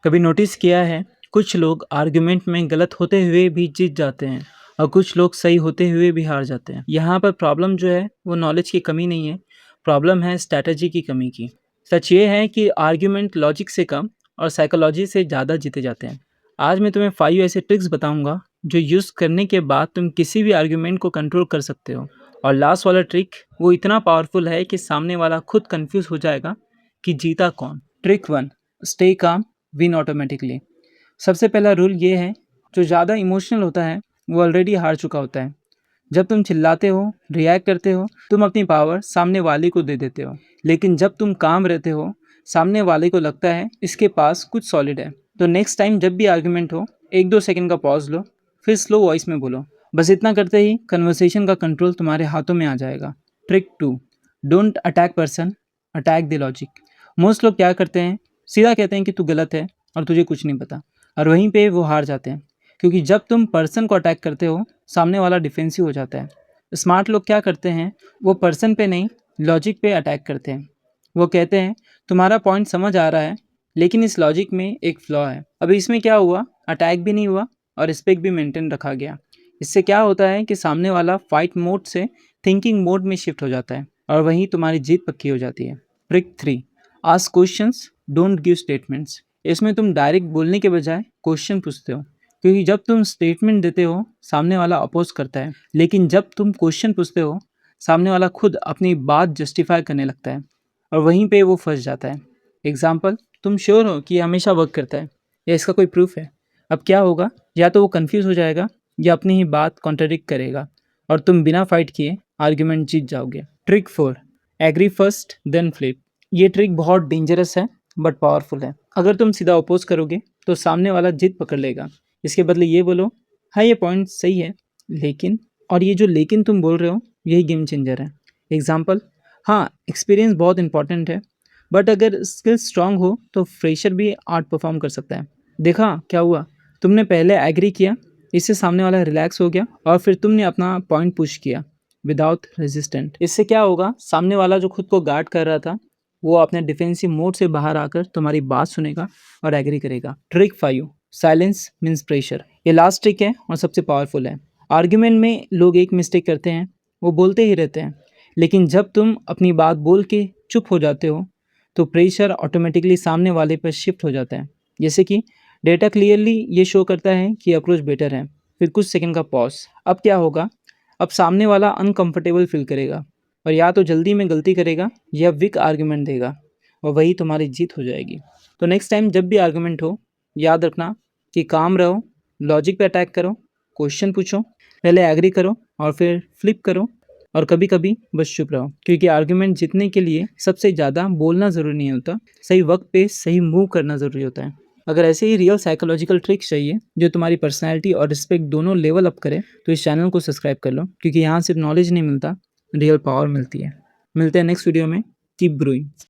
कभी नोटिस किया है, कुछ लोग आर्गुमेंट में गलत होते हुए भी जीत जाते हैं और कुछ लोग सही होते हुए भी हार जाते हैं। यहाँ पर प्रॉब्लम जो है वो नॉलेज की कमी नहीं है, प्रॉब्लम है स्ट्रैटेजी की कमी की। सच ये है कि आर्गुमेंट लॉजिक से कम और साइकोलॉजी से ज़्यादा जीते जाते हैं। आज मैं तुम्हें 5 ऐसे ट्रिक्स बताऊंगा जो यूज़ करने के बाद तुम किसी भी आर्गुमेंट को कंट्रोल कर सकते हो। और लास्ट वाला ट्रिक वो इतना पावरफुल है कि सामने वाला खुद कंफ्यूज हो जाएगा कि जीता कौन। Trick 1, stay calm, win automatically. सबसे पहला रूल ये है, जो ज़्यादा इमोशनल होता है वो ऑलरेडी हार चुका होता है। जब तुम चिल्लाते हो, रिएक्ट करते हो, तुम अपनी पावर सामने वाले को दे देते हो। लेकिन जब तुम काम रहते हो, सामने वाले को लगता है इसके पास कुछ सॉलिड है। तो नेक्स्ट टाइम जब भी आर्गुमेंट हो, 1-2 सेकंड का पॉज लो, फिर स्लो वॉइस में बोलो। बस इतना करते ही कन्वर्सेशन का कंट्रोल तुम्हारे हाथों में आ जाएगा। Trick 2, don't attack person, attack the logic. Most लोग क्या करते हैं, सीधा कहते हैं कि तू गलत है और तुझे कुछ नहीं पता, और वहीं पे वो हार जाते हैं। क्योंकि जब तुम पर्सन को अटैक करते हो, सामने वाला डिफेंसिव हो जाता है। स्मार्ट लोग क्या करते हैं, वो पर्सन पे नहीं, लॉजिक पे अटैक करते हैं। वो कहते हैं तुम्हारा पॉइंट समझ आ रहा है, लेकिन इस लॉजिक में एक फ्लॉ है। अभी इसमें क्या हुआ, अटैक भी नहीं हुआ और रिस्पेक्ट भी मेंटेन रखा गया। इससे क्या होता है कि सामने वाला फाइट मोड से थिंकिंग मोड में शिफ्ट हो जाता है और वहीं तुम्हारी जीत पक्की हो जाती है। Trick 3, ask questions, don't give statements. इसमें तुम डायरेक्ट बोलने के बजाय क्वेश्चन पूछते हो, क्योंकि जब तुम स्टेटमेंट देते हो सामने वाला अपोज करता है, लेकिन जब तुम क्वेश्चन पूछते हो सामने वाला खुद अपनी बात जस्टिफाई करने लगता है और वहीं पे वो फंस जाता है। एग्जाम्पल, तुम श्योर हो कि ये हमेशा वर्क करता है या इसका कोई प्रूफ है? अब क्या होगा, या तो वो कंफ्यूज हो जाएगा या अपनी ही बात कॉन्ट्रडिक्ट करेगा और तुम बिना फाइट किए आर्ग्यूमेंट जीत जाओगे। Trick 4, agree first then flip. ये ट्रिक बहुत डेंजरस है बट पावरफुल है। अगर तुम सीधा अपोज करोगे तो सामने वाला जिद पकड़ लेगा। इसके बदले ये बोलो, हाँ ये पॉइंट सही है, लेकिन, और ये जो लेकिन तुम बोल रहे हो यही गेम चेंजर है। एग्जाम्पल, हाँ एक्सपीरियंस बहुत इंपॉर्टेंट है, बट अगर स्किल स्ट्रांग हो तो फ्रेशर भी आर्ट परफॉर्म कर सकता है। देखा क्या हुआ, तुमने पहले एग्री किया, इससे सामने वाला रिलैक्स हो गया और फिर तुमने अपना पॉइंट पुश किया विदाउट रेजिस्टेंट। इससे क्या होगा, सामने वाला जो खुद को गार्ड कर रहा था वो अपने डिफेंसिव मोड से बाहर आकर तुम्हारी बात सुनेगा और एग्री करेगा। Trick 5, silence means pressure. ये लास्ट ट्रिक है और सबसे पावरफुल है। आर्ग्यूमेंट में लोग एक मिस्टेक करते हैं, वो बोलते ही रहते हैं, लेकिन जब तुम अपनी बात बोल के चुप हो जाते हो तो प्रेशर ऑटोमेटिकली सामने वाले पर शिफ्ट हो जाता है। जैसे कि डेटा क्लियरली ये शो करता है कि अप्रोच बेटर है, फिर कुछ सेकंड का पॉज। अब क्या होगा, अब सामने वाला अनकंफर्टेबल फील करेगा और या तो जल्दी में गलती करेगा या वीक आर्गुमेंट देगा और वही तुम्हारी जीत हो जाएगी। तो नेक्स्ट टाइम जब भी आर्गुमेंट हो, याद रखना कि काम रहो, लॉजिक पे अटैक करो, क्वेश्चन पूछो, पहले एग्री करो और फिर फ्लिप करो, और कभी कभी बस चुप रहो, क्योंकि आर्गुमेंट जीतने के लिए सबसे ज़्यादा बोलना ज़रूरी नहीं होता, सही वक्त पे सही मूव करना ज़रूरी होता है। अगर ऐसे ही रियल साइकोलॉजिकल ट्रिक्स चाहिए जो तुम्हारी पर्सनैलिटी और रिस्पेक्ट दोनों लेवल अप करे, तो इस चैनल को सब्सक्राइब कर लो, क्योंकि यहाँ सिर्फ नॉलेज नहीं मिलता, रियल पावर मिलती है। मिलते हैं नेक्स्ट वीडियो में। Keep growing.